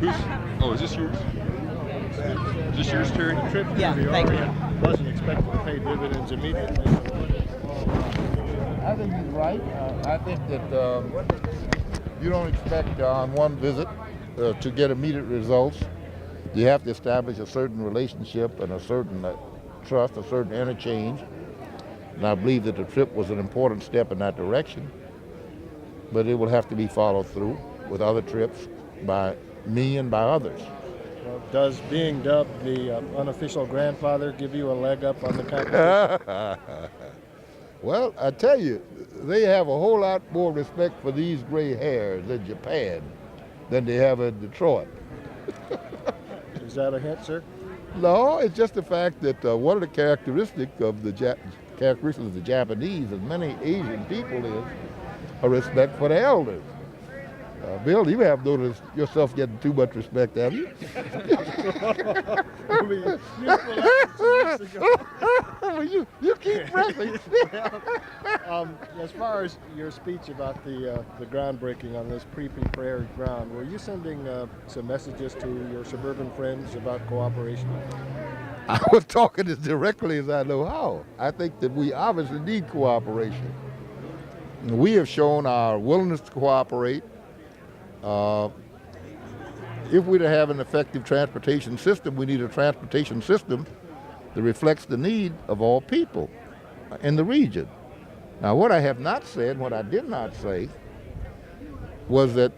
Oh, is this yours? Is this yours, Terry? Trip to Yeah, the thank you. Orient wasn't expected to pay dividends immediately. I think he's right. I think that you don't expect on one visit to get immediate results. You have to establish a certain relationship and a certain trust, a certain interchange. And I believe that the trip was an important step in that direction. But it will have to be followed through with other trips by me and by others. Well, does being dubbed the unofficial grandfather give you a leg up on the competition? Well, I tell you, they have a whole lot more respect for these gray hairs in Japan than they have in Detroit. Is that a hint, sir? No, it's just the fact that one of the characteristics of the Japanese and many Asian people is a respect for the elders. Bill, you have noticed yourself getting too much respect, have you? you keep pressing. As far as your speech about the groundbreaking on this pre-prepared ground, were you sending some messages to your suburban friends about cooperation? I was talking as directly as I know how. I think that we obviously need cooperation. We have shown our willingness to cooperate. If we're to have an effective transportation system, we need a transportation system that reflects the need of all people in the region. Now, what I have not said, what I did not say, was that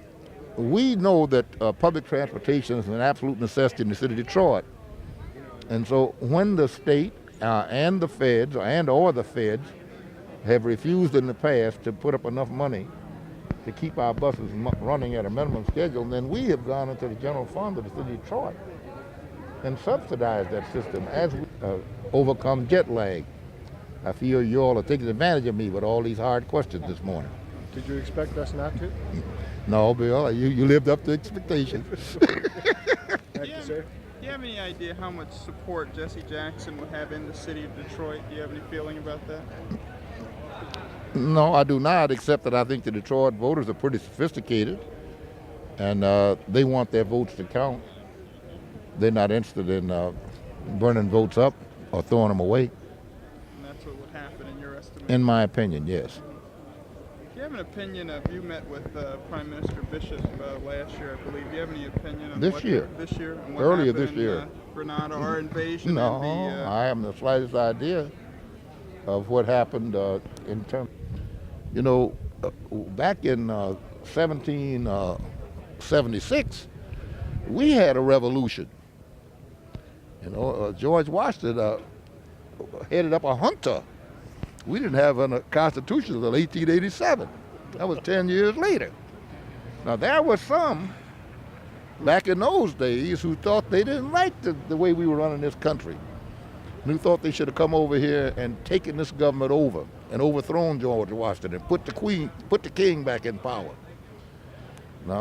we know that public transportation is an absolute necessity in the city of Detroit. And so when the state and the feds, or the feds, have refused in the past to put up enough money to keep our buses running at a minimum schedule, then we have gone into the general fund of the city of Detroit and subsidized that system as we overcome jet lag. I feel you all are taking advantage of me with all these hard questions this morning. Did you expect us not to? No, Bill, you lived up to expectations. Thank you, sir. Do you have any idea how much support Jesse Jackson would have in the city of Detroit? Do you have any feeling about that? No, I do not, except that I think the Detroit voters are pretty sophisticated, and they want their votes to count. They're not interested in burning votes up or throwing them away. And that's what would happen in your estimation? In my opinion, yes. Do you have an opinion of, you met with Prime Minister Bishop last year, I believe. Do you have any opinion on This year? And what Earlier happened this in, year. Grenada or invasion? No, and I haven't the slightest idea of what happened in terms. You know, back in 1776, we had a revolution. You know, George Washington headed up a junta. We didn't have a constitution until 1887. That was 10 years later. Now, there were some back in those days who thought they didn't like the way we were running this country, and who thought they should have come over here and taken this government over and overthrown George Washington and put the king back in power. Now,